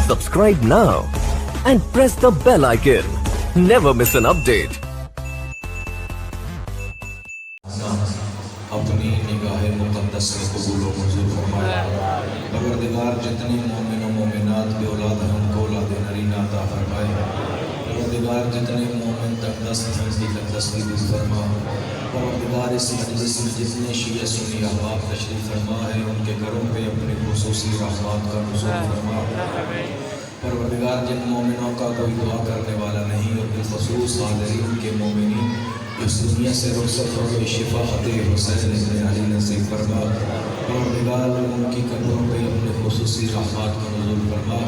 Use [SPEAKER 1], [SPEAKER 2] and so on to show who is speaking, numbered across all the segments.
[SPEAKER 1] Subscribe now and press the bell icon. Never miss an update.
[SPEAKER 2] اپنی نگاہ مقدس میں قبول و منظور فرمائے. پروردگار جتنے مومن و مومنات بے اولاد ہیں ان کو اولاد نرینہ عطا فرمائے. پروردگار جتنے مومن تک دست ہیں ان کی تک دستی دور فرما. پروردگار اس مجلس میں جتنے شیعہ سنی احباب تشریف فرما ہے ان کے گھروں پہ اپنی خصوصی رحمات کا نزول فرما. پروردگار جن مومنوں کا کوئی دعا کرنے والا نہیں اور بالخصوص حاضرین کے مومنین اس دنیا سے رخصت ہو گئی شفا خطے حسین ابن علی نصیب فرما. پروردگار ان کی قبروں پہ اپنے خصوصی رحمات کا نزول فرما.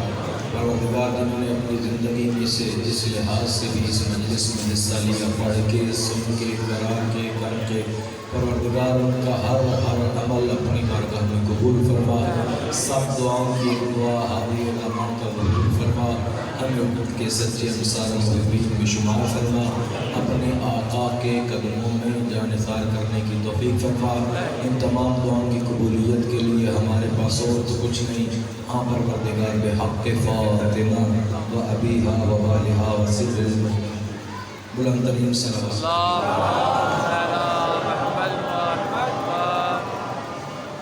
[SPEAKER 2] پروردگار جنہوں نے اپنی زندگی میں سے جس لحاظ سے بھی اس مجلس میں حصہ لیا پڑھ کے سن کے کرا کے کر کے پروردگار ان کا ہر عمل اپنی بارگاہ میں قبول فرما. سب دعاؤں کی دعا حاضری علماء کا قبول فرما. ہمیں امت کے سچے انصار محبین میں شمار فرما. اپنے آقا کے قدموں میں جان نثار کرنے کی توفیق فرما. ان تمام دعاؤں کی قبولیت کے لیے ہمارے پاس اور تو کچھ نہیں. ہاں پروردگار بحق فاطمہ و ابیہا و والہا و سر بلند ترین صلوات.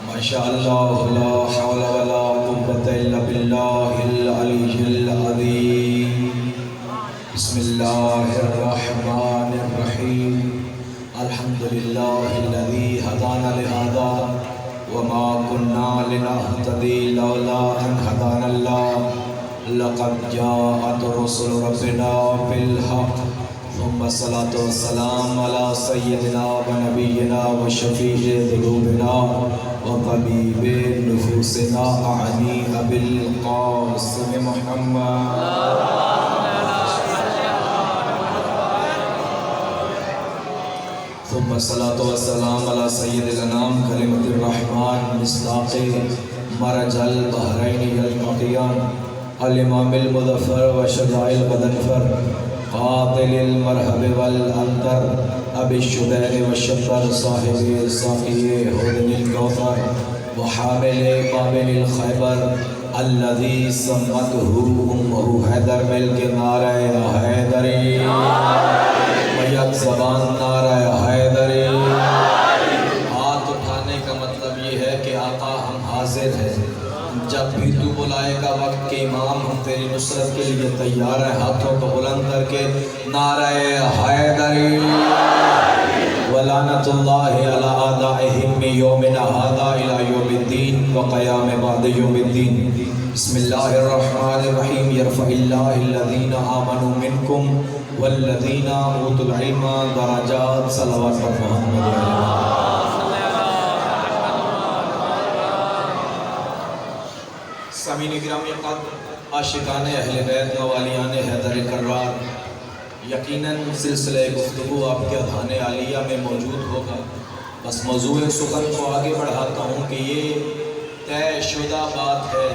[SPEAKER 2] ماشاءاللہ لا حول ولا قوة الا باللہ العلی العظیم. بسم اللہ الرحمن الرحیم. الحمدللہ الذی ہدانا لہذا وما كنا لنهتدي لولا ان هدانا الله لقد جاءت رسل ربنا بالحق ثم الصلاة والسلام على سيدنا ونبينا وشفيع ذنوبنا وطبيب نفوسنا أعني أبي القاسم محمد. ثم الصلاة والسلام على سيد الأنام كلمة الرحمن مصداق مرج البحرين يلتقيان الإمام المظفر وشجاع الغضنفر قاتل المرهب والأنتر أبي الشبير والشطر صاحب الساقي هدن الكوثر وحامل بابل الخيبر الذي سمته أمه حيدر ملك نار حيدري میت زبان نعرہ حیدری. ہاتھ اٹھانے کا مطلب یہ ہے کہ آقا ہم حاضر ہیں. جب بھی تو بلائے گا وقت کے امام ہم تیری نصرت کے لیے تیار ہیں. ہاتھوں کو بلند کر کے نعرہ حیدری. ولعنت اللہ علی اعدائہم من یومنا ھذا الی یوم الدین وقیام بعد یوم الدین. بسم اللہ الرحمن الرحیم. یرفع اللہ الذین آمنوا منکم والذین اوتوا العلم درجات. صلوات پر محمد سامعین گرامی قدر عاشقان اہل بیت موالیان حیدر کرار، یقیناً سلسلہ گفتگو آپ کے اذہان عالیہ میں موجود ہوگا. بس موضوع سخن کو آگے بڑھاتا ہوں کہ یہ طے شدہ بات ہے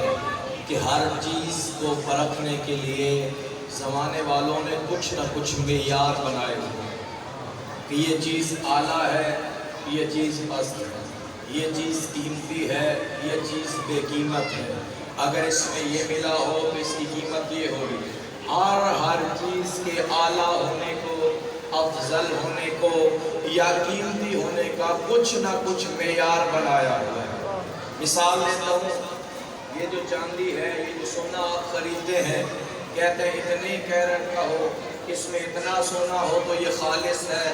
[SPEAKER 2] کہ ہر چیز کو پرکھنے کے لیے زمانے والوں نے کچھ نہ کچھ معیار بنائے ہوئے کہ یہ چیز اعلیٰ ہے، یہ چیز پست ہے، یہ چیز قیمتی ہے، یہ چیز بے قیمت ہے. اگر اس میں یہ ملا ہو تو اس کی قیمت یہ ہوگی. ہر چیز کے اعلیٰ ہونے کو، افضل ہونے کو یا قیمتی ہونے کا کچھ نہ کچھ معیار بنایا ہوا ہے. مثال دیتا ہوں، یہ جو چاندی ہے، یہ جو سونا آپ خریدتے ہیں، کہتے ہیں اتنے کیرٹ کا ہو، اس میں اتنا سونا ہو تو یہ خالص ہے،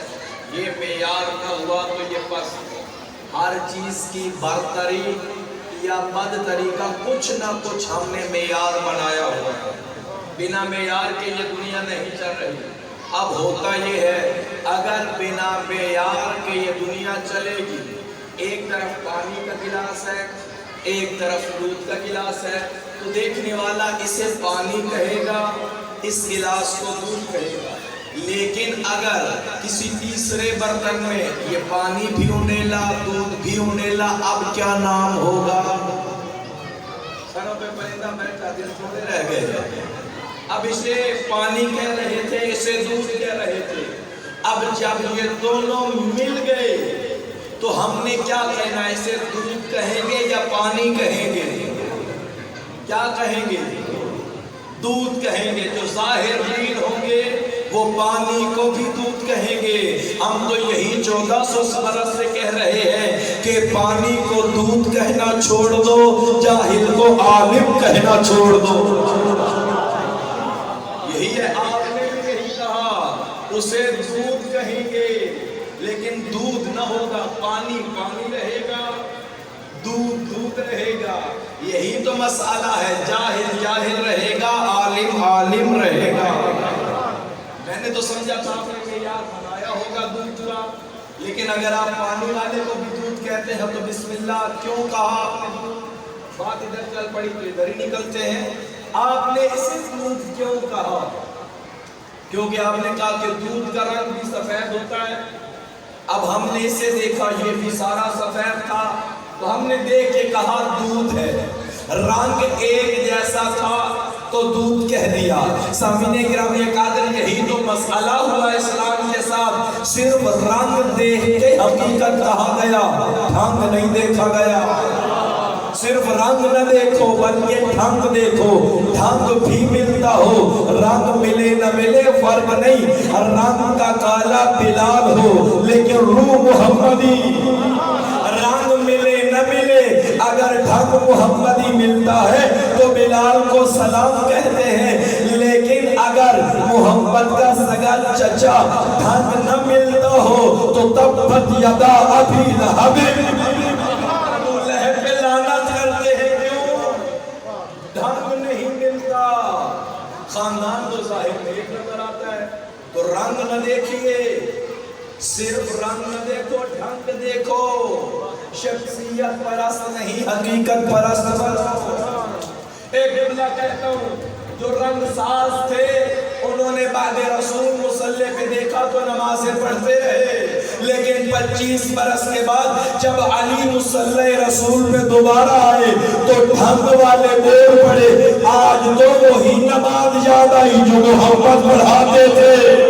[SPEAKER 2] یہ معیار نہ ہوا تو یہ پست. ہر چیز کی برتری یا بدتری کا کچھ نہ کچھ ہم نے معیار بنایا ہوا ہے. بنا معیار کے یہ دنیا نہیں چل رہی. اب ہوتا یہ ہے اگر بنا معیار کے یہ دنیا چلے گی، ایک طرف پانی کا گلاس ہے، ایک طرف دودھ کا گلاس ہے، تو دیکھنے والا اسے پانی کہے گا، اس گلاس کو دودھ کہے گا. لیکن اگر کسی تیسرے برتن میں یہ پانی بھی انیلا، دودھ بھی انیلا، اب کیا نام ہوگا؟ سروں پہ پرندہ بیٹھا، دل تھوڑے رہ گئے. اب اسے پانی کہہ رہے تھے، اسے دودھ کہہ رہے تھے. اب جب یہ دونوں مل گئے تو ہم نے کیا کہنا ہے؟ اسے دودھ کہیں گے یا پانی کہیں گے؟ کیا کہیں گے؟ دودھ کہیں گے، جو ظاہر دین ہوں گے وہ پانی کو بھی دودھ کہیں گے۔ ہم تو یہی 1400 برس سے کہہ رہے ہیں کہ پانی کو دودھ کہنا چھوڑ دو، جاہل کو عالم کہنا چھوڑ دو۔ یہی ہے، آپ نے بھی یہی کہا، اسے دودھ کہیں گے لیکن دودھ نہ ہوگا، پانی پانی رہے گا، دودھ دودھ رہے گا۔ یہی تو مسئلہ ہے، جاہل جاہل رہے گا، عالم عالم رہے گا۔ میں نے تو سمجھا تھا آپ نے کہ یار بنایا ہوگا دودھ کا، لیکن اگر آپ پانی والے کو بھی دودھ کہتے ہیں تو بسم اللہ کیوں کہا آپ نے دودھ؟ بات ادھر چل پڑی تو ادھر ہی نکلتے ہیں۔ آپ نے اسے دودھ کیوں کہا؟ کیونکہ آپ نے کہا کہ دودھ کا رنگ بھی سفید ہوتا ہے۔ اب ہم نے اسے دیکھا یہ بھی سارا سفید تھا، تو ہم نے دیکھ کے کہا دودھ ہے، رنگ ایک جیسا تھا تو دودھ کہہ دیا۔ سامعین گرامی قادر، یہی تو مسئلہ ہوا اسلام کے ساتھ، صرف رنگ دیکھ کے حقیقت کہا گیا، ڈھنگ نہیں دیکھا گیا۔ صرف رنگ نہ دیکھو بلکہ ڈھنگ دیکھو، ڈھنگ بھی ملتا ہو، رنگ ملے نہ ملے فرق نہیں، رنگ کا کالا بلال ہو لیکن روح محمدی، رنگ ملے نہ ملے اگر ڈھنگ محمدی ملتا ہے تو بلال کو سلام کہتے ہیں، لیکن اگر محمد کا سگا چچا ڈھنگ نہ ملتا ہو تو تبت یدا ابی لہب، ابو لہب پہ لعنت کرتے ہیں۔ کیوں؟ ڈھنگ نہیں ملتا۔ خاندان تو ظاہر میں ایک نظر آتا ہے، تو رنگ نہ دیکھیے، صرف رنگ نہ دیکھو، ڈھنگ دیکھو۔ شخصیت پرست نہیں، حقیقت پرست بنو۔ ایک جملہ کہتا ہوں، جو رنگ ساز تھے انہوں نے بعد رسول مصلی پہ دیکھا تو نمازیں پڑھتے رہے، لیکن 25 برس کے بعد جب علی مصلی رسول پہ دوبارہ آئے تو ڈھنگ والے بول پڑے، آج تو وہی نماز یاد آئی جو محمد پڑھاتے تھے۔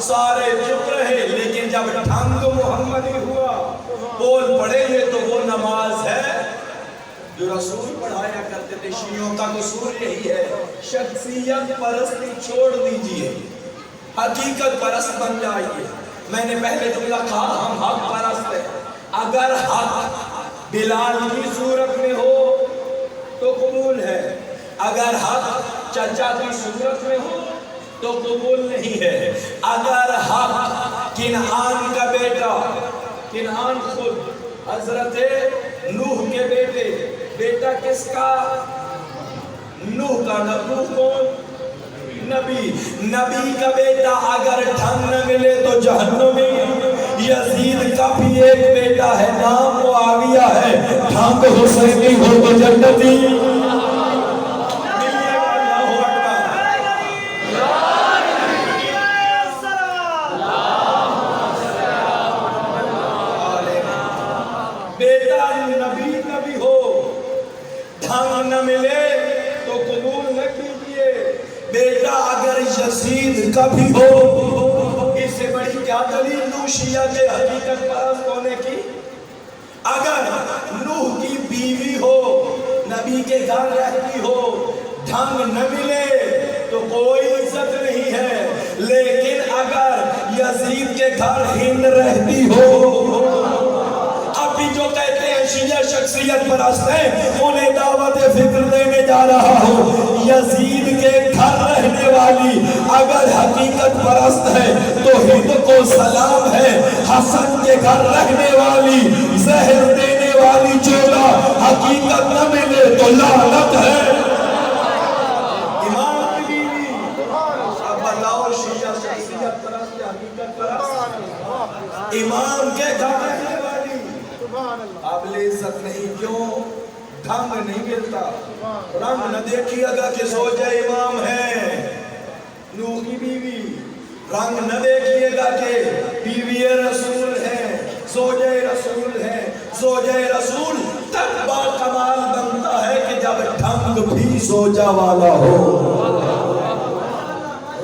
[SPEAKER 2] سارے چپ رہے، لیکن جب ڈھنگ محمدی ہوا بول پڑے، یہ تو وہ نماز ہے جو رسول پڑھایا کرتے تھے۔ شیعوں کا قصور یہی ہے، شخصیت پرستی چھوڑ دیجئے، حقیقت پرست بن جائیے۔ میں نے پہلے جملہ کہا ہم حق پرست ہیں، اگر حق بلال کی صورت میں ہو تو قبول ہے، اگر حق چچا کی صورت میں ہو تو قبول نہیں ہے۔ اگر حق کنعان کا بیٹا، کنعان خود حضرت نوح کے بیٹے، بیٹا کس کا؟ نوح کا۔ نوح کون؟ نبی۔ نبی کا بیٹا اگر ڈھنگ نہ ملے تو جہنمی۔ یزید کا بھی ایک بیٹا ہے، نام معاویہ ہے، ڈھنگ حسینی ہو تو جنتی۔ نہ ملے تو قبول نہ کیجئے۔ بیٹا اگر یزید کا بھی ہو، اس سے بڑی کیا دلیل نوح شیعہ کے حقیقت پرست ہونے کی؟ اگر نوح کی بیوی ہو، نبی کے گھر رہتی ہو، ڈھنگ نہ ملے تو کوئی عزت نہیں ہے، لیکن اگر یزید کے گھر ہند رہتی ہو، اب بھی جو کہتے ہیں شیعہ شخصیت پرست ہیں، انہیں دعوت فکر دینے جا رہا ہوں۔ یزید کے گھر رہنے والی اگر حقیقت پرست ہے تو ہند کو سلام ہے، حسن کے گھر رہنے والی زہر دینے والی چولا حقیقت نہ ملے تو لعنت ہے۔ امام کی بیوی، اب بتاؤ شیعہ شخصیت پرست یا حقیقت پرست؟ امام کے گھر رہنے والی قابل عزت نہیں۔ کیوں؟ ڈھنگ نہیں ملتا۔ رنگ نہ دیکھیے گا کہ زوجہ امام ہے، نوح کی بیوی، رنگ نہ دیکھیے گا کہ بیوی رسول ہے، زوجہ رسول ہے۔ زوجہ رسول تب با کمال بنتا ہے کہ جب ڈھنگ بھی زوجہ والا ہو۔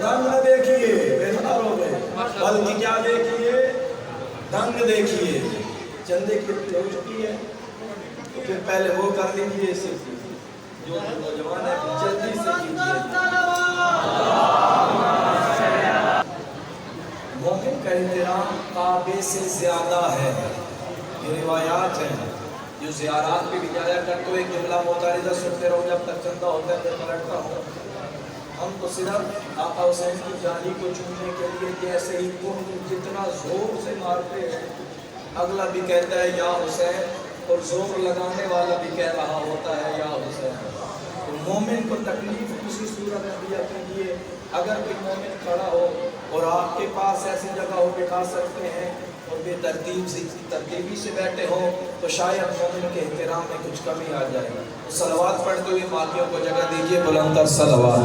[SPEAKER 2] رنگ نہ دیکھیے بیدار ہو گئے، بلکہ کیا دیکھیے؟ ڈھنگ دیکھیے۔
[SPEAKER 3] چندے کی ہو چکی ہے تو پھر پہلے وہ کر لیجیے، صرف جو نوجوان ہے جلدی سے کیجیے۔ مومن کا احترام کعبے سے زیادہ ہے، یہ روایات ہیں۔ جو زیارات پہ بھی جایا کرتے ہو ایک جملہ متعارضہ سنتے رہو جب تک چندہ ہوتا ہے پھر پلٹتا ہوں۔ ہم تو صرف آقا حسین کی جانی کو چومنے کے لیے جیسے ہی جتنا زور سے مارتے ہیں، اگلا بھی کہتا ہے یا حسین، اور زور لگانے والا بھی کہہ رہا ہوتا ہے یا حسین۔ تو مومن کو تکلیف کسی صورت میں دیا کیجیے۔ اگر کوئی مومن کھڑا ہو اور آپ کے پاس ایسی جگہ ہو بٹھا سکتے ہیں اور بے ترتیبی سے بیٹھے ہوں تو شاید مومن کے احترام میں کچھ کمی آ جائے گا۔ تو صلوات پڑھتے ہوئے باقیوں کو جگہ دیجیے، بلند تر صلوات۔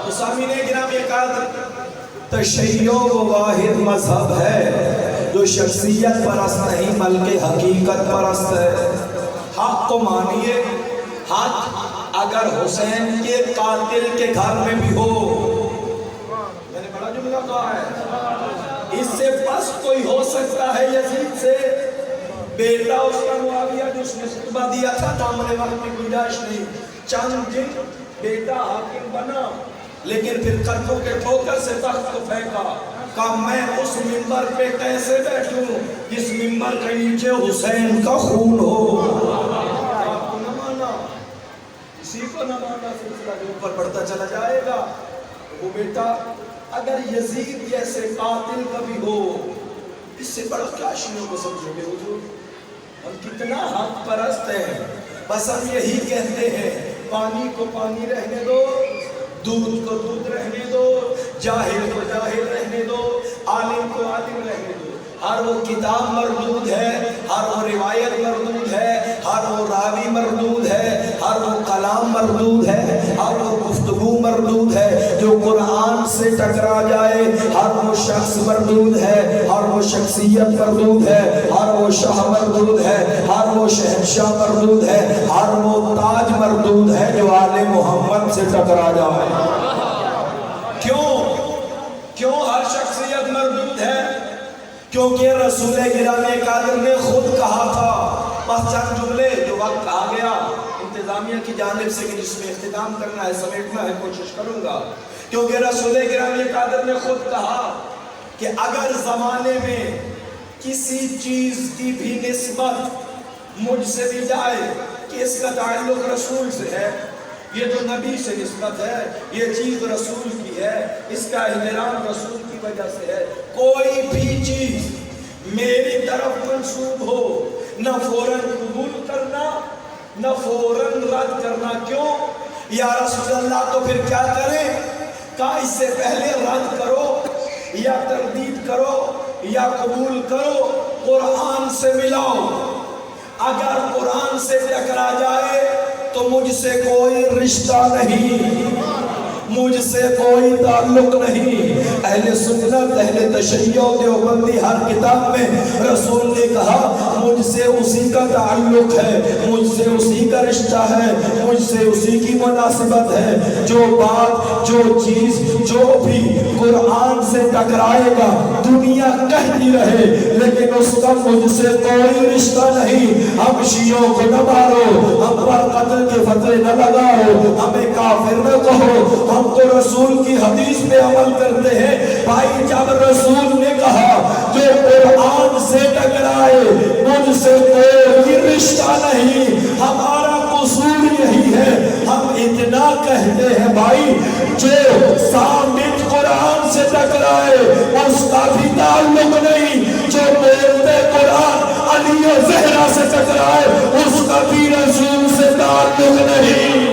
[SPEAKER 3] تو سامعین گرامی، تشیع وہ واحد مذہب ہے جو شخصیت پرست نہیں بلکہ حقیقت پرست ہے۔ حق کو مانیے، حق اگر حسین کے قاتل کے گھر میں بھی ہو، میں نے بڑا جملہ کہا ہے، اس سے پس کوئی ہو سکتا ہے یزید سے؟ بیٹا اس کا معاویہ جو اس نے خطبہ دیا تھا دامن وقت میں گنجائش نہیں، چند دن بیٹا حاکم بنا لیکن پھر قدموں کے ٹھوکر سے تخت کو پھینکا، کہا میں اس منبر پہ کیسے بیٹھوں جس منبر کے نیچے حسین کا خون ہو۔ آپ کو نہ مانا، کسی کو نہ مانا، سلسلہ جو اوپر بڑھتا چلا جائے گا۔ وہ بیٹا اگر یزید جیسے قاتل کبھی ہو، اس سے بڑا کیا شیعوں کو سمجھو گے حضور؟ ہم کتنا حق پرست ہیں، بس ہم یہی کہتے ہیں پانی کو پانی رہنے دو، دودھ کو دودھ رہنے دو، جاہل کو جاہل رہنے دو، عالم کو عالم رہنے دو۔ ہر وہ کتاب مردود ہے، ہر وہ روایت مردود ہے، ہر وہ راوی مردود ہے، ہر وہ کلام مردود ہے، ہر وہ گفتگو مردود ہے جو قرآن سے ٹکرا جائے، ہر وہ شخص مردود ہے، ہر وہ شخصیت مردود ہے، ہر وہ شاہ مردود ہے، ہر وہ شہنشاہ مردود ہے، ہر وہ تاج مردود ہے جو آل محمد سے ٹکرا جائے۔ کیوں ہر شخصیت مردود ہے؟ کیونکہ رسول گرامی قادر نے خود کہا تھا، بس چند جملے جو وقت آ گیا انتظامیہ کی جانب سے کہ جس میں اختتام کرنا ہے، سمیٹنا ہے، کوشش کروں گا۔ کیونکہ رسول گرامی قادر نے خود کہا کہ اگر زمانے میں کسی چیز کی بھی نسبت مجھ سے بھی جائے کہ اس کا تعلق رسول سے ہے، یہ تو نبی سے نسبت ہے، یہ چیز رسول کی ہے، اس کا احترام رسول کی وجہ سے ہے، کوئی بھی چیز میری طرف منسوب ہو نہ فوراً قبول کرنا نہ فوراً رد کرنا۔ کیوں؟ یا رسول اللہ تو پھر کیا کریں؟ کہا اس سے پہلے رد کرو یا تردید کرو یا قبول کرو، قرآن سے ملاؤ۔ اگر قرآن سے ٹکرا جائے تو مجھ سے کوئی رشتہ نہیں، مجھ سے کوئی تعلق نہیں۔ اہل سنت، اہل تشیع دیوبندی ہر کتاب میں رسول نے کہا مجھ سے اسی کا تعلق ہے، مجھ سے اسی کا رشتہ ہے، مجھ سے اسی کی مناسبت ہے۔ جو بات، جو چیز، جو بھی قرآن سے ٹکرائے گا دنیا کہتی رہے لیکن اس کا مجھ سے کوئی رشتہ نہیں۔ ہم شیعوں کو نہ مارو، ہم پر قتل کے فتوے نہ لگاؤ، ہمیں کافر نہ کہو، ہم تو رسول کی حدیث پہ عمل کرتے ہیں۔ بھائی جب رسول نے کہا جو قرآن سے ٹکرائے مجھ سے کوئی رشتہ نہیں، ہمارا قصور یہی ہے، ہم اتنا کہتے ہیں بھائی جو ثابت قرآن سے ٹکرائے اس کا بھی تعلق نہیں، جو بولتے قرآن علی و زہرا سے ٹکرائے اس کا بھی رسول سے تعلق نہیں۔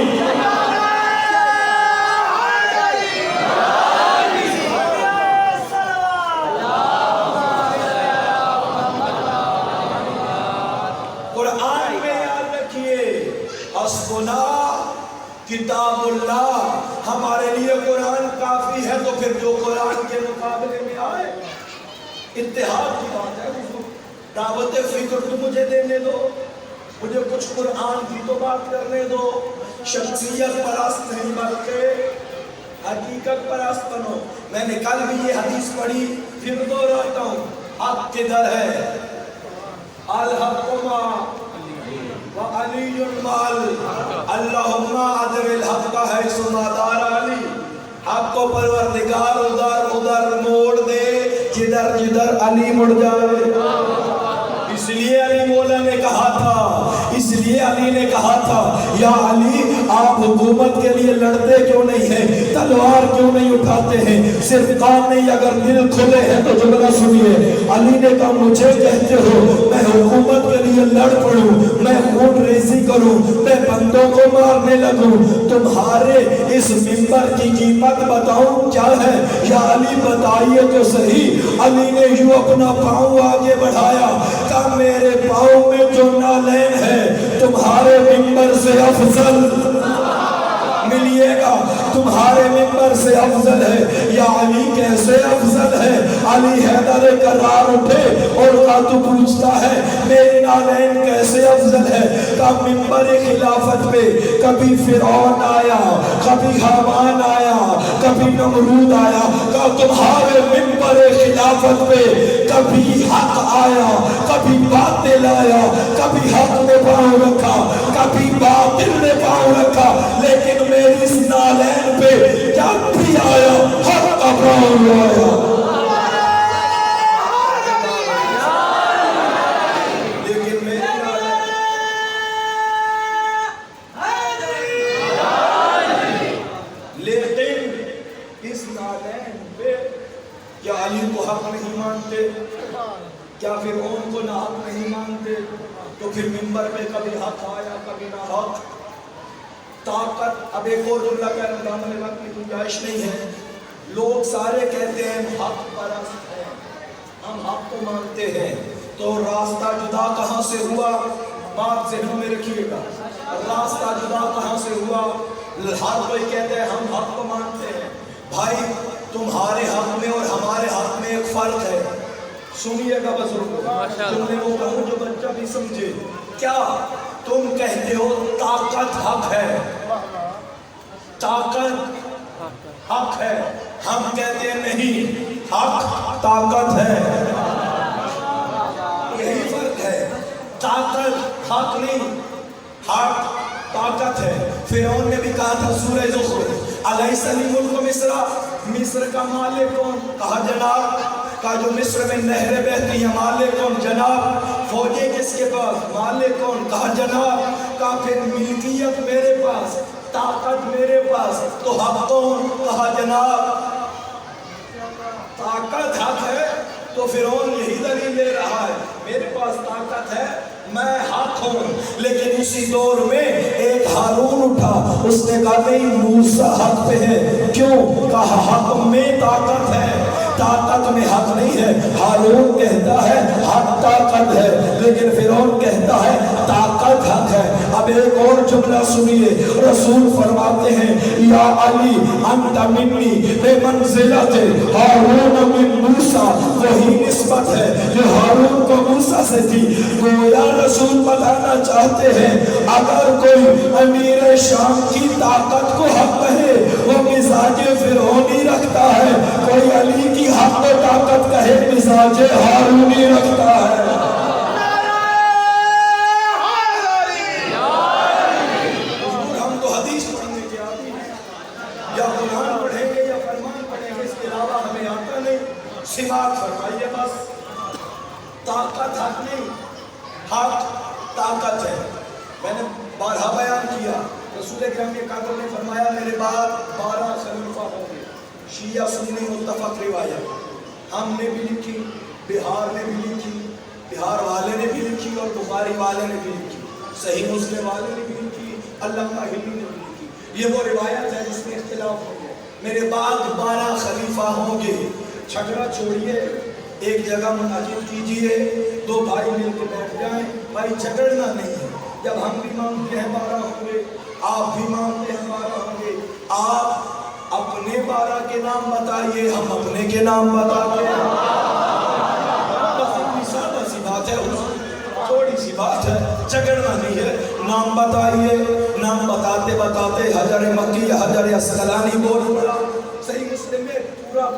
[SPEAKER 3] کتاب اللہ ہمارے لیے قرآن کافی ہے، تو پھر جو قرآن کے مقابلے میں آئے اتحاد کی بات ہے۔ دعوت فکر تو مجھے دینے دو، مجھے کچھ قرآن کی تو بات کرنے دو۔ شخصیت پرست نہیں بلکہ حقیقت پرست بنو. میں نے کل بھی یہ حدیث پڑھی، پھر دوہراتا ہوں. حق کدھر ہے؟ الحق ما وعلی المال. اللہم ادر الحق حیث ما دار علی. حق کو پروردگار ادھر ادھر موڑ دے جدھر جدھر علی مڑ جائے. اس لیے علی مولا نے کہا تھا، اس لیے علی نے کہا تھا یا علی آپ حکومت کے لیے لڑتے کیوں نہیں ہیں، تلوار کیوں نہیں اٹھاتے ہیں، صرف کام نہیں اگر دل کھلے ہیں تو جملہ سنیے. علی نے کہا مجھے کہتے ہو میں حکومت کے لیے لڑ پڑوں، میں خون ریزی کروں، میں بندوں کو مارنے لگوں، تمہارے اس منبر کی قیمت بتاؤں کیا ہے؟ یا علی بتائیے تو صحیح. علی نے یوں اپنا پاؤں آگے بڑھایا، کہا میرے پاؤں میں جو نالین ہے تمہارے منبر سے افضل ملیے گا، تمہارے منبر سے افضل ہے. یا علی کیسے افضل ہے؟ علی حیدر کرار اٹھے اور کہا تو پوچھتا ہے میری نالین کیسے افضل ہے؟ کہا منبر خلافت پہ کبھی فرعون آیا، کبھی حامان آیا، کبھی نمرود آیا. کہا تمہارے منبر خلافت پہ کبھی حق آیا، کبھی باطل آیا، کبھی حق نے پاؤں رکھا، کبھی باطل نے پاؤں رکھا، لیکن میری اس نالین پہ جب بھی آیا حق کا پاؤں آیا. لیکن میری لیکن اس نالین پہ کیا علی کو حق نہیں مانتے؟ کیا فرعون کو نہ حق نہیں مانتے؟ تو پھر منبر پہ کبھی حق آیا کبھی نہ حق. طاقت اب ایک اور جملہ کہہ رہا ہوں، دامن وقت کی گنجائش نہیں ہے. لوگ سارے کہتے ہیں ہم حق پرست ہیں، ہم حق کو مانتے ہیں. تو راستہ جدا کہاں سے ہوا؟ بات ذہنوں میں رکھیے گا. راستہ جدا کہاں سے ہوا؟ ہر کوئی کہتے ہیں ہم حق کو مانتے ہیں. بھائی تمہارے حق میں اور ہمارے حق میں ایک فرق ہے. سنیے گا بزرگوں، تم نے وہ کہوں جو بچہ بھی سمجھے. کیا تم کہتے ہو طاقت حق ہے، طاقت حق ہے، ہم کہتے ہیں نہیں حق طاقت ہے. یہی فرق ہے، طاقت حق نہیں، حق طاقت ہے. فرعون نے بھی کہا تھا سورہ زخرف الیس الملک مصر، مصر کا مالک کون؟ کہا جناب. کہا جو مصر میں نہریں بہتی ہیں مالک کون؟ جناب. فوجیں کس کے پاس؟ مالک کون؟ کہا جناب. کہا پھر ملکیت میرے پاس، طاقت میرے پاس، تو حق کون؟ کہا جناب. طاقت حق ہے تو فرعون یہی دلیل لے رہا ہے میرے پاس طاقت ہے میں حق ہوں. لیکن اسی دور میں ایک ہارون اٹھا، اس نے کہا نہیں موسیٰ حق پہ ہے. کیوں؟ کہا حق میں طاقت ہے، طاقت میں حق نہیں ہے. ہارون کہتا ہے حق طاقت ہے، لیکن فرعون کہتا ہے طاقت حق ہے. اب ایک اور جملہ سنیے، رسول فرماتے ہیں یا علی انت منی بمنزلت ہارون من موسیٰ. وہی نسبت ہے جو ہارون کو موسیٰ سے تھی. گویا رسول بتانا چاہتے ہیں اگر کوئی امیر شام کی طاقت کو حق کہے وہ مزاج فرعونی رکھتا ہے، کوئی علی کی حق و طاقت کہے مزاج ہارونی رکھتا ہے. ہم تو حدیث پڑھنے کے عادی ہیں، یا قرآن پڑھیں گے یا فرمان پڑھیں گے، اس کے علاوہ ہمیں آتا نہیں. سماعت فرمائیے بس. طاقت حق نہیں، حق طاقت ہے. میں نے بارہا بیان کیا رسول اکرم کے قاتل نے فرمایا میرے بعد 12 خلیفہ ہوں گے. شیعہ سنی متفق روایت ہم نے بھی لکھی، بہار نے بھی لکھی، بہار والے نے بھی لکھی اور بخاری والے نے بھی لکھی، صحیح مسلم والے نے بھی لکھی، علامہ ہلی نے بھی لکھی. یہ وہ روایت ہے جس میں اختلاف ہو گیا. میرے بعد 12 خلیفہ ہوں گے. جھگڑا چھوڑیے، ایک جگہ منعقد کیجئے، 2 بھائی مل کے بیٹھ جائیں. بھائی جھگڑنا نہیں ہے. جب ہم بھی مانتے ہیں 12 ہوں گے، آپ بھی مانتے ہیں 12 ہوں گے. آپ اپنے 12 کے نام بتائیے، ہم اپنے کے نام بتاتے ہیں. بس اتنی سادہ سی بات ہے، تھوڑی سی بات ہے، جھگڑنا نہیں ہے. نام بتائیے. نام بتاتے بتاتے حجر مکی یا حجر اسقلانی بول پڑا.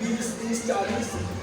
[SPEAKER 3] 20, 30, 40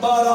[SPEAKER 3] 12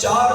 [SPEAKER 3] 4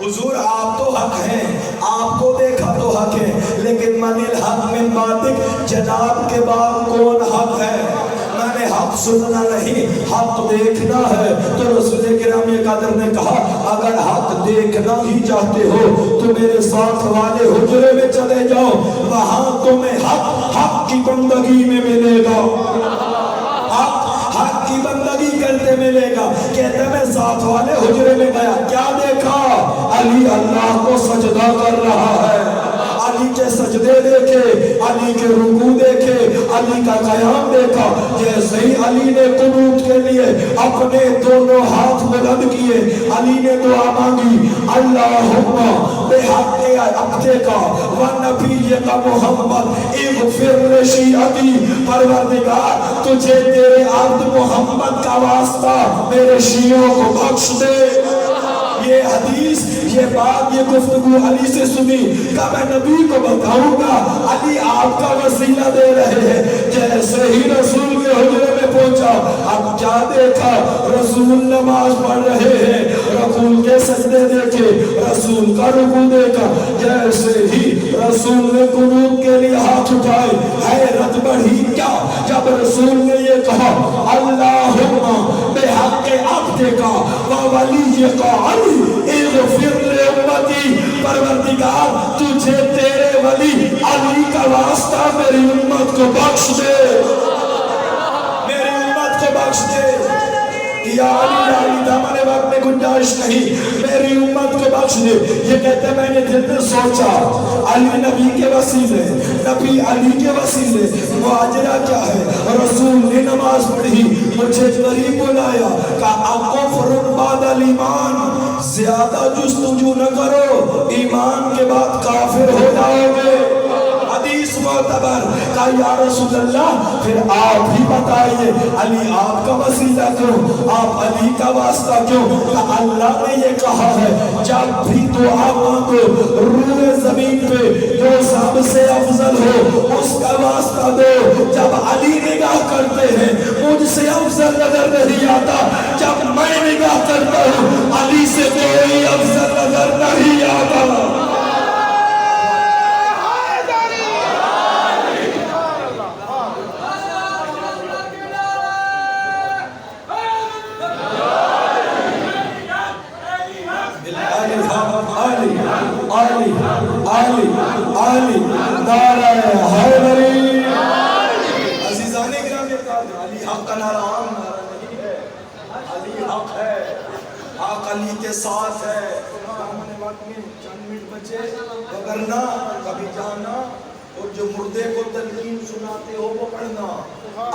[SPEAKER 3] حضور آپ تو حق ہیں، آپ کو دیکھا تو حق ہے، لیکن من الحق من بعدک، جناب کے بعد کون حق ہے؟ میں نے حق سننا نہیں، حق دیکھنا ہے۔ تو رسول کرام قدر نے کہا اگر حق دیکھنا ہی چاہتے ہو تو میرے ساتھ والے حجرے میں چلے جاؤ، وہاں تمہیں حق کی بندگی میں ملے گا، حق کی بندگی کرتے ملے گا۔ کہتے میں ساتھ والے حجرے میں گیا، کیا دیکھا؟ علی اللہ کو سجدہ کر رہا ہے، علی کے سجدے دیکھے، علی کے رکوع دیکھے، علی کا قیام دیکھا۔ جیسے ہی علی نے قنوت کے لیے اپنے دونوں ہاتھ بلند کیے، علی نے دعا مانگی، اللہم بحق عبدک و نبیک محمد اغفر لشیعتی، پروردگار تجھے تیرے عبد محمد کا واسطہ میرے شیعوں کو بخش دے۔ یہ حدیث، یہ بات، یہ گفتگو علی سے سنی کہ میں نبی کو بتاؤں گا، علی آپ کا وسیلہ دے رہے ہیں۔ جیسے ہی رسول کے حجرے میں پہنچا، اب کیا دیکھا؟ رسول نماز پڑھ رہے ہیں، رسول کے سجدے دیکھے، رسول کا رکوع دیکھا۔ جیسے ہی رسول نے قنوت کے لیے ہاتھ اٹھائے، حیرت بڑھی کیا جب رسول نے یہ کہا اللہم بحق عبدک و ولیک علی اغفر لامتی، پروردگار تجھے تیرے ولی علی کا واسطہ میری امت کو بخش دے، میری امت کو بخش دے۔ یا علی دامن وقت میں گنجائش نہیں، میری امت کو بخش دے۔ یہ کہتے ہیں میں نے دل میں سوچا علی نبی کے وسیلے، نبی علی کے وسیلے، ماجرا کیا ہے؟ رسول نے نماز پڑھی، مجھے قریب بلایا، کہا کفر بعد الایمان، زیادہ جستجو نہ کرو، ایمان کے بعد کافر ہو جاؤ گے۔ حدیث معتبر، کہا یا رسول اللہ پھر آپ ہی بتائیے علی آپ کا وسیلہ کیوں، آپ علی کا واسطہ کیوں؟ کہا اللہ نے یہ کہا ہے جب بھی دعا مانگو روح زمین پہ جو سب سے افضل ہو اس کا واسطہ دو۔ جب علی نگاہ کرتے ہیں مجھ سے افضل نظر نہیں آتا، جب میں نگاہ کرتا ہوں علی سے کوئی افضل نظر نہیں آتا۔ علی نعرہ حیدری، عزیزان گرامی، علی حق کا نعرہ عام نعرہ نہیں ہے، علی حق ہے، حق علی کے ساتھ ہے۔ دامن وقت میں چند منٹ بچے، وگرنہ کبھی جانا اور جو مردے کو تلقین سناتے ہو وہ پڑھنا،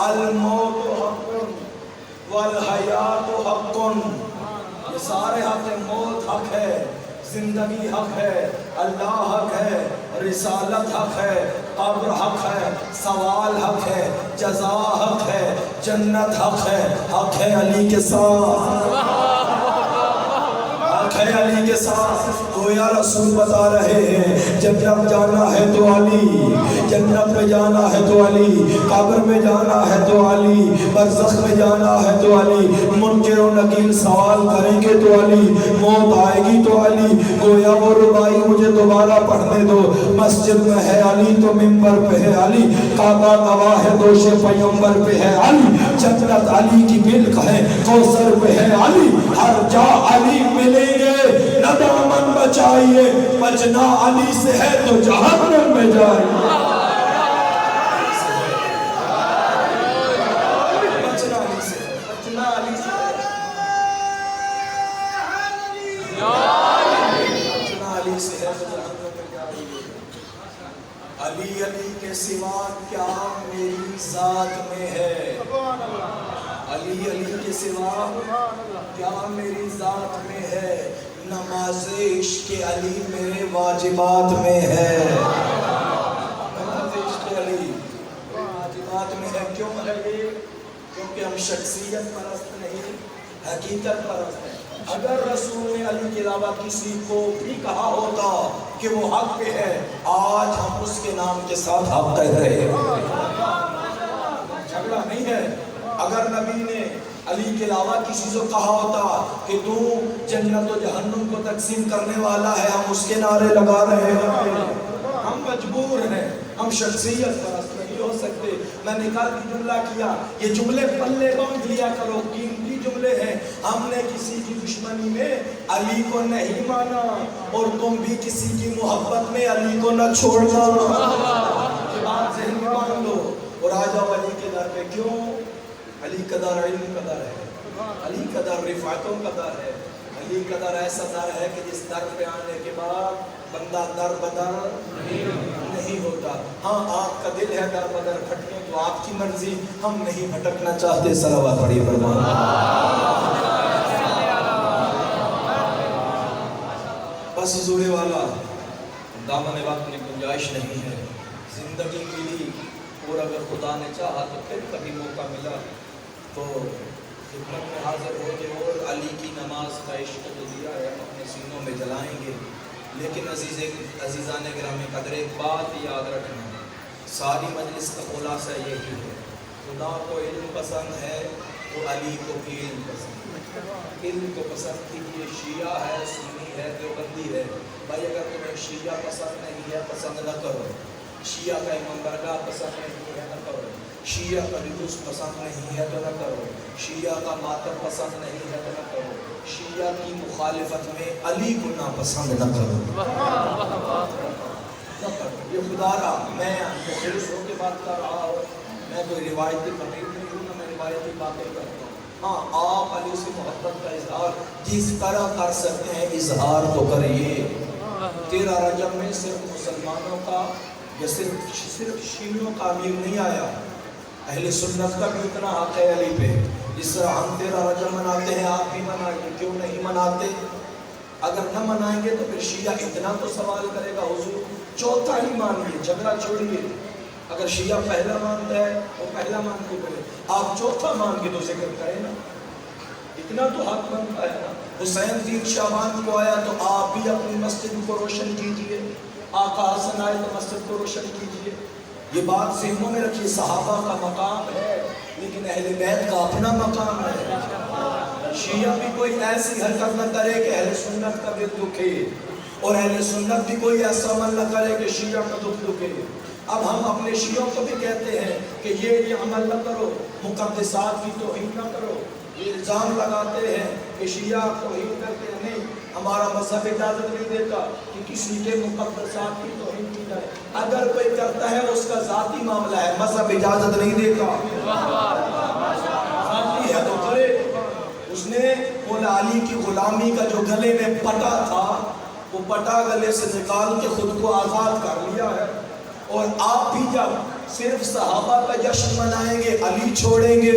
[SPEAKER 3] الموت حق والحیات حق، یہ سارے حق ہیں، موت حق ہے، زندگی حق ہے، اللہ حق ہے، رسالت حق ہے، قبر حق ہے، سوال حق ہے، جزا حق ہے، جنت حق ہے، حق ہے علی کے ساتھ، حق ہے علی کے ساتھ۔ گویا رسول بتا رہے ہیں جنت جانا ہے تو علی، جنت میں جانا ہے تو علی، قبر میں جانا ہے تو علی، برزخ میں جانا ہے تو علی، منکر و نکیر سوال کریں گے تو علی، موت آئے گی تو علی۔ گویا وہ ربائی مجھے دوبارہ پڑھنے دو، مسجد میں ہے علی تو منبر پہ ہے علی، کعبہ گواہ ہے دوش پیغمبر پہ ہے علی، جنت علی کی ملک ہے، کوثر پہ ہے علی، ہر جا علی ملیں گے، نہ دامن بچائیے، بچنا علی سے ہے تو جہنم میں جائیے، بچنا علی سے، بچنا علی سے، بچنا علی سے ہے تو جہنم میں جائیے۔ علی علی کے سوا کیا میری ذات میں ہے، علی علی کے سوا کیا میری ذات میں ہے، نماز عشق علی میرے واجبات میں ہے، نماز عشق علی واجبات میں ہے۔ کیوں ہے یہ؟ کیونکہ ہم شخصیت پرست نہیں، حقیقت پرست ہیں۔ اگر رسول نے علی کے علاوہ کسی کو بھی کہا ہوتا کہ وہ حق پہ ہے، آج ہم اس کے نام کے ساتھ حق کہہ رہے ہیں، جھگڑا نہیں ہے۔ اگر نبی نے علی کے علاوہ کسی سے کہا ہوتا کہ تو جنت و جہنم کو تقسیم کرنے والا ہے، ہم اس کے نعرے لگا رہے ہیں۔ ہم مجبور ہیں، ہم شخصیت پرست نہیں ہو سکتے۔ میں نے کل بھی جملہ کیا، یہ جملے پلے باندھ لیا کرو، قیمتی جملے ہیں۔ ہم نے کسی کی دشمنی میں علی کو نہیں مانا، اور تم بھی کسی کی محبت میں علی کو نہ چھوڑنا۔ یہ بات ذہن میں مان لو اور آ جاؤ علی کے در پہ۔ کیوں؟ علی کا در علم کا در ہے، علی کا در رفعتوں کا در ہے، علی کا در ایسا در ہے کہ جس در پہ آنے کے بعد بندہ در بدر نہیں ہوتا۔ ہاں آپ کا دل ہے در بدر بھٹکے تو آپ کی مرضی، ہم نہیں بھٹکنا چاہتے۔ صلوات پڑھیے فرمان۔ بس حضور والا دامن وقت میں گنجائش نہیں ہے، زندگی ملی اور اگر خدا نے چاہا تو پھر کبھی موقع ملا تو خدمت میں حاضر ہو کے اور علی کی نماز کا عشق جو دیا ہے ہم اپنے سینوں میں جلائیں گے۔ لیکن عزیزان گرامی قدر، ایک بات یاد رکھنا، ساری مجلس کا خلاصہ یہی ہے، خدا کو علم پسند ہے تو علی کو بھی علم پسند ہے۔ علم کو پسند کیجیے، شیعہ ہے، سنی ہے، دیوبندی ہے، بھائی اگر تمہیں شیعہ پسند نہیں ہے پسند نہ کرو، شیعہ کا امام برگاہ پسند نہیں ہے نہ کرو، شیعہ کا جلوس پسند نہیں ہے تو نہ کرو، شیعہ کا ماتم پسند نہیں ہے تو نہ کرو، شیعہ کی مخالفت میں علی کو ناپسند نہ کرو، نہ کرو۔ یہ خدا را میں مخلص ہو کے بات کر رہا ہوں، میں کوئی روایتی فقیر نہیں ہوں، نہ میں روایتی باتیں کرتا ہوں۔ ہاں آپ علی سے محبت کا اظہار جس طرح کر سکتے ہیں اظہار تو کریے۔ 13 رجب میں صرف مسلمانوں کا یا صرف شیعوں کا امیر نہیں آیا، اہل سنت کا بھی اتنا حق ہے علی پہ۔ جس طرح ہم 13 رجب مناتے ہیں آپ بھی منائیں، کیوں نہیں مناتے؟ اگر نہ منائیں گے تو پھر شیعہ اتنا تو سوال کرے گا، حضور چوتھا ہی مانیے، جھگڑا چھوڑیے۔ اگر شیعہ پہلا مانتا ہے وہ پہلا مان کے کرے، آپ چوتھا مان کے تو ذکر کریں نا، اتنا تو حق بنتا ہے نا۔ حسین 3 شعبان کو آیا تو آپ بھی اپنی مسجد کو روشن کیجئے، آقا حسن آئے تو مسجد کو روشن کیجئے۔ یہ بات ذہنوں میں رکھیے، صحابہ کا مقام ہے لیکن اہل بیت کا اپنا مقام ہے۔ شیعہ بھی کوئی ایسی حرکت نہ کرے کہ اہل سنت کا دل دکھے، اور اہل سنت بھی کوئی ایسا عمل نہ کرے کہ شیعہ کا دکھ دکھے۔ اب ہم اپنے شیعوں کو بھی کہتے ہیں کہ یہ عمل نہ کرو، مقدسات کی توہین نہ کرو۔ یہ الزام لگاتے ہیں کہ شیعہ توہین کرتے ہیں، نہیں، ہمارا مذہب اجازت نہیں دیتا کہ کسی کے مقدسات کی توہین کی جائے۔ اگر کوئی کرتا ہے اس کا ذاتی معاملہ ہے، مذہب اجازت نہیں دیتا، ذاتی ہے تو کرے۔ اس نے مولا علی کی غلامی کا جو گلے میں پٹا تھا وہ پٹا گلے سے نکال کے خود کو آزاد کر لیا ہے۔ اور آپ بھی جب صرف صحابہ کا جشن منائیں گے، علی چھوڑیں گے،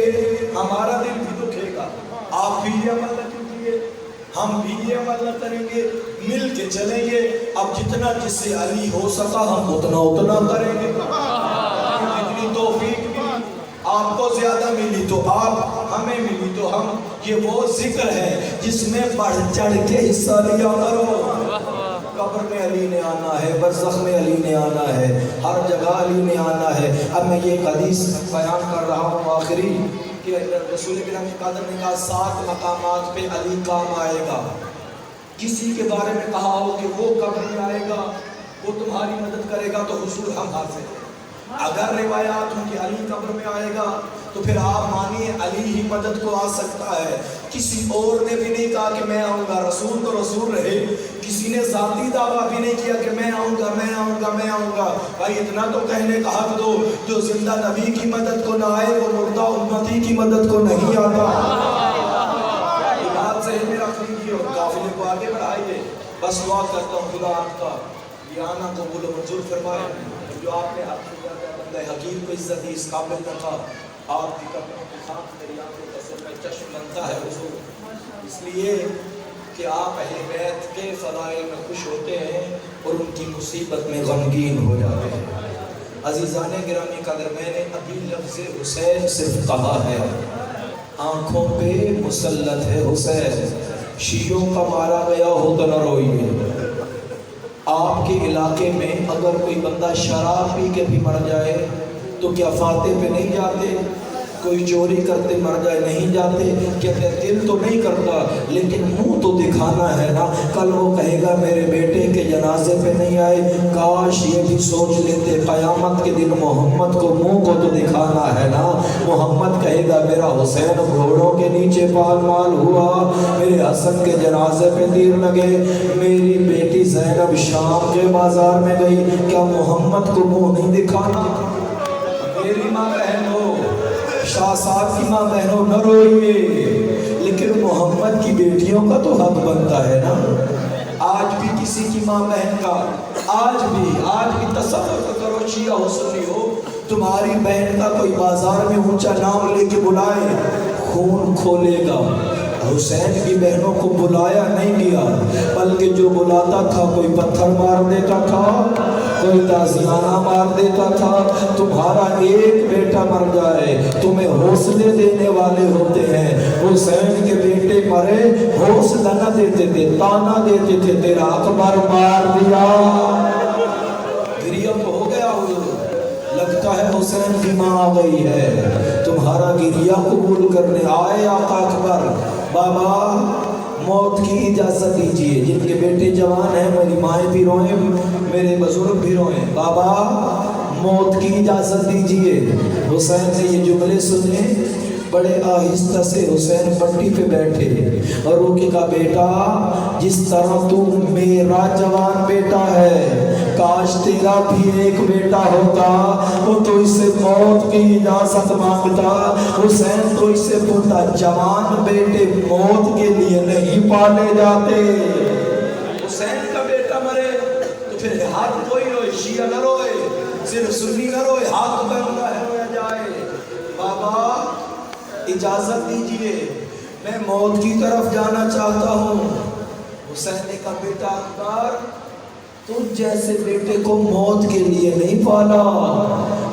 [SPEAKER 3] ہمارا دل بھی دکھے گا۔ آپ بھی یہ عمل نہ کیجیے، ہم بھی یہ عمل نہ کریں گے، مل کے چلیں گے۔ اب جتنا جس سے علی ہو سکا ہم اتنا کریں گے۔ جتنی توفیق بھی آپ کو زیادہ ملی تو آپ، ہمیں ملی تو ہم۔ یہ وہ ذکر ہے جس میں بڑھ چڑھ کے حصہ لیا کرو۔ قبر میں علی نے آنا ہے، برزخ میں علی نے آنا ہے، ہر جگہ علی نے آنا ہے۔ اب میں یہ حدیث بیان کر رہا ہوں آخری کہ رسول گرامی قادر نے کہا 7 مقامات پہ علی کام آئے گا۔ کسی کے بارے میں کہا ہو کہ وہ قبر میں آئے گا، وہ تمہاری مدد کرے گا، تو حضور ہم حاضر ہیں۔ اگر روایات ہوں کہ علی قبر میں آئے گا تو پھر آپ مانیے علی ہی مدد کو آ سکتا ہے۔ کسی اور نے بھی نہیں کہا کہ میں آؤں گا، رسول تو رسول رہے، کسی نے ذاتی دعویٰ بھی نہیں کیا کہ میں آؤں گا میں آؤں گا میں آؤں گا۔ بھائی اتنا تو کہنے کا حق دو، جو زندہ نبی کی مدد کو نہ آئے وہ مردہ امتی کی مدد کو نہیں آتا۔ یہ بات ذہن میں رکھ لیجیے اور قافلے کو آگے بڑھائیے۔ بس دعا کرتا ہوں خدا آپ کا یہ آنا قبول و منظور فرمائے، جو آپ نے حق کیا ہے، بندہ حکیم کو عزت دی، اس قابل نہ تھا، آپ کی قدموں کی خاک میری آنکھوں کا سرمہ چشم بنتا ہے حضور، اس لیے کہ آپ اہل بیت کے فضائل میں خوش ہوتے ہیں اور ان کی مصیبت میں غمگین ہو جاتے ہیں۔ عزیزان گرامی قدر، میں نے ابھی لفظ حسین صرف کہا ہے، آنکھوں پہ مسلط ہے حسین، شیعوں کا مارا گیا ہو تو نہ روئیے۔ آپ کے علاقے میں اگر کوئی بندہ شراب پی کے بھی مر جائے تو کیا فاتح پہ نہیں جاتے؟ کوئی چوری کرتے مر جائے نہیں جاتے، کہتے دل تو نہیں کرتا لیکن منہ تو دکھانا ہے نا، کل وہ کہے گا میرے بیٹے کے جنازے پہ نہیں آئے، کاش یہ بھی سوچ لیتے قیامت کے دن محمد کو منہ کو تو دکھانا ہے نا۔ محمد کہے گا میرا حسین گھوڑوں کے نیچے پال مال ہوا، میرے حسن کے جنازے پہ تیر لگے، میری بیٹی زینب شام کے بازار میں گئی، کیا محمد کو منہ نہیں دکھانا؟ میری ماں بہنوں، شاہ صاحب کی ماں بہنوں نہ روئیے، لیکن محمد کی بیٹیوں کا تو حق بنتا ہے نا۔ آج بھی کسی کی ماں بہن کا، آج بھی تصور کرو، شیعہ ہو سنی ہو، تمہاری بہن کا کوئی بازار میں اونچا نام لے کے بلائے، خون کھولے گا۔ حسین کی بہنوں کو بلایا نہیں گیا، بلکہ جو بلاتا تھا کوئی پتھر مار دیتا تھا، کوئی تازیانہ مار دیتا تھا۔ تمہارا ایک بیٹا مر جائے تمہیں حوصلے دینے والے ہوتے ہیں، حسین کے بیٹے مرے حوصلہ نہ دیتے تھے، تانا دیتے تھے، تیرا اکبر مار دیا، گریہ تو ہو گیا حضور، لگتا ہے حسین کی ماں آ گئی ہے، تمہارا گریہ قبول کرنے آئے آقا اکبر۔ بابا موت کی اجازت دیجئے، جن کے بیٹے جوان ہیں، میری مائیں بھی روئیں، میرے بزرگ بھی روئیں، بابا موت کی اجازت دیجئے۔ حسین نے یہ جملے سنے، بڑے آہستہ سے حسین پٹی پہ بیٹھے اور وہ کہا بیٹا جس طرح تو میرا جوان بیٹا ہے، کاش تیرا بھی ایک بیٹا ہوتا، وہ تو اس سے موت کی اجازت مانگتا۔ حسین تو اس سے پوچھتا جوان بیٹے موت کے لیے نہیں پالے جاتے، حسین کا بیٹا مرے تو پھر ہاتھ کوئی روئے، شیعہ نہ روئے، صرف سنی نہ روئے، ہاتھ بنتا ہے رویا جائے۔ بابا اجازت دیجئے میں موت کی طرف جانا چاہتا ہوں۔ حسین نے کہا بیٹا اکبر تجھ جیسے بیٹے کو موت کے لیے نہیں پالا،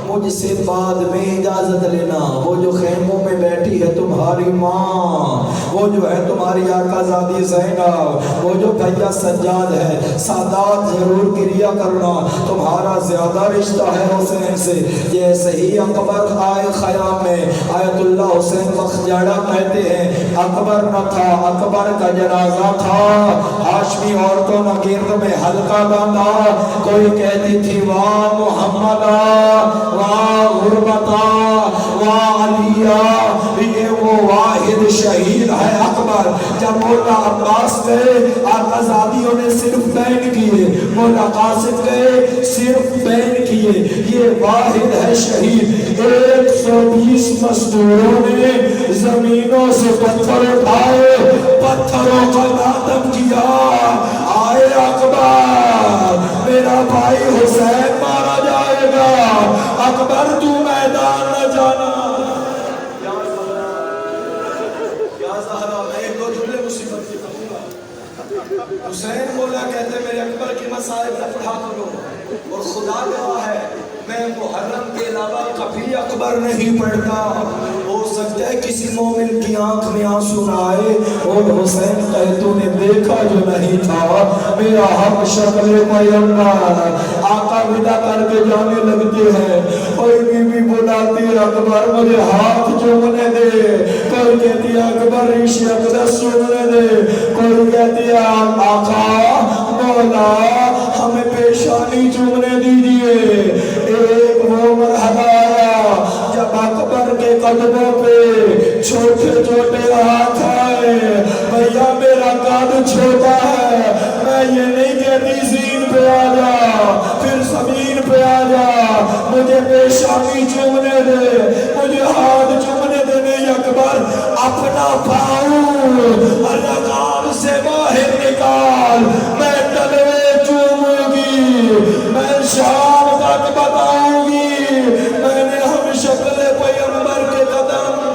[SPEAKER 3] مجھ سے بعد میں اجازت لینا۔ وہ جو خیموں میں بیٹھی ہے تمہاری ماں، وہ جو ہے تمہاری آقا زادی زینب، وہ جو بھیا سجاد ہے، سادات ضرور گریہ کرنا، تمہارا زیادہ رشتہ ہے حسین سے۔ جیسے ہی اکبر آئے خیام میں، آیت اللہ حسین بخجاڑا کہتے ہیں اکبر نہ تھا، اکبر کا جنازہ تھا، ہاشمی عورتوں نے گرد میں حلقہ باندھا، کوئی کہتی تھی واہ محمدہ، واہ غربتا، واہ علیہ، یہ وہ واحد شہید ہے اکبر۔ جب مولا عباس گئے آقا زادیوں نے صرف بین کیے، مولا قاسم گئے صرف بین کیے، یہ واحد ہے شہید۔ 120 مزدوروں نے زمینوں سے پتھر اٹھائے، پتھروں کا ماتم کیا، آئے اکبر میرا بھائی حسین مارا جائے گا، اکبر تو میدان نہ جانا۔ یا زہرا میں ایک دو جملے مصیبت کی کہوں گا۔ حسین مولا کہتے میرے اکبر کی مصائب نہ پڑھا کرو، اور خدا گواہ ہے میں محرم کے علاوہ کبھی اکبر نہیں پڑھتا۔ ہو سکتا ہے کسی مومن کی آنکھ میں آنسو نہ آئے، اور حسین کہے تو نے دیکھا جو نہیں تھا میرا حق شکل پیغمبر۔ آقا ودا کر کے جانے لگتے ہیں، کوئی بی بلاتی ہے اکبر مجھے ہاتھ چومنے دے، کوئی کہتی ہے اکبر ریش اقدس چومنے دے، کوئی کہتی ہے آقا مولا ہمیں پیشانی چومنے دیجئے۔ ایک وہ مرحلہ آیا جب اکبر کے قدموں پہ چھوٹے چھوٹے ہاتھ آئے، بھیا میرا قد چھوٹا ہے، میں یہ نہیں کہتی زین پہ آ جا پھر زمین پہ آ جا، مجھے پیشانی چومنے دے، مجھے ہاتھ چومنے دے۔ نہیں اکبر اپنا پاؤں رکاب سے باہر نکال، میں تلوے چوموں گی، میں شام تک بتاؤں گی میں نے ہم شکل پیغمبر کے قدم۔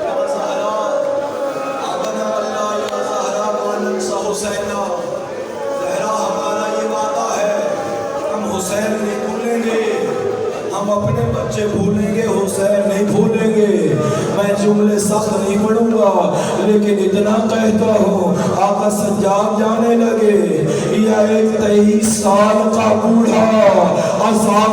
[SPEAKER 3] یا زہرا آبنا اللہ یا زہرا مانن سا حسینہ، زہرا ہمارا یہ وعدہ ہے ہم حسین نہیں بھولیں گے، ہم اپنے بچے بھولیں گے، حسین نہیں بھولیں گے۔ میں جملے سخت نہیں پڑھوں گا لیکن اتنا کہتا ہوں آقا سجاد جانے لگے، یا ایک 23 سال کا بوڑھا عذاب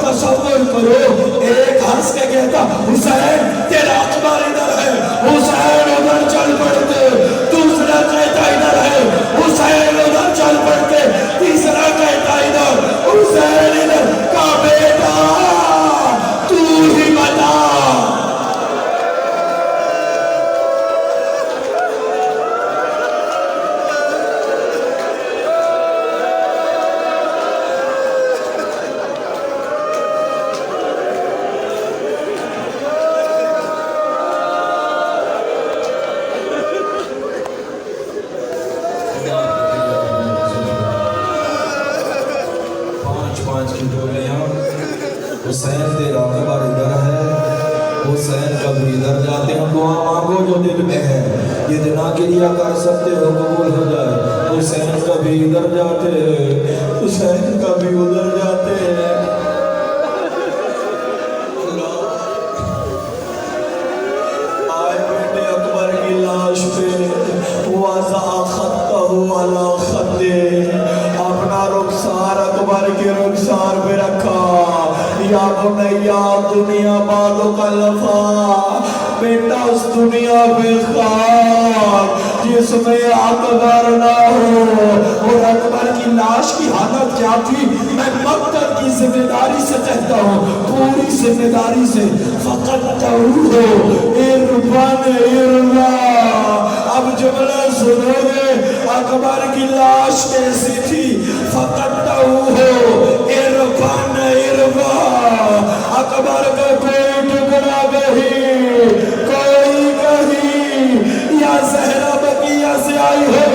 [SPEAKER 3] تصور کرو ایک ہنس کے کہتا حسین تیرا اکبر ادھر ہے, حسین ادھر چل پڑتے. دوسرا کہتا ادھر ہے, حسین ادھر چل پڑتے. تیسرا کہتا ادھر, حسین ادھر. کا بیٹا تو ہی بتا. پانچ کی ٹولیاں. حسین تیرا اکبر ادھر ہے, حسین کبھی ادھر جاتے ہیں. دعا مانگو جو دل میں ہے, جتنا گریا کر سکتے ہو قبول ہو جائے. حسین کبھی ادھر جاتے ہیں, حسین کبھی ادھر جاتے ہیں. آئے بیٹے اکبر کی لاش پہ وضع خطہ علی خطے, اپنا رخسار اکبر کے رخسار پہ رکھا. یا بنیا دنیا بعد الفا, بیٹا اس دنیا پہ خاک جس میں اکبر نہ ہو. اور اکبر کی لاش کی حالت کیا تھی میں مقتل کی ذمہ داری سے کہتا ہوں, پوری ذمہ داری سے. فقط تہو ارفان اروا. اب جملہ سنو گے اکبر کی لاش کیسی تھی. فقط تہو ارفان اروا. اکبر کا کوئی ٹکڑا نہیں, کوئی کہیں یا زہرا بقیہ سے آئی ہو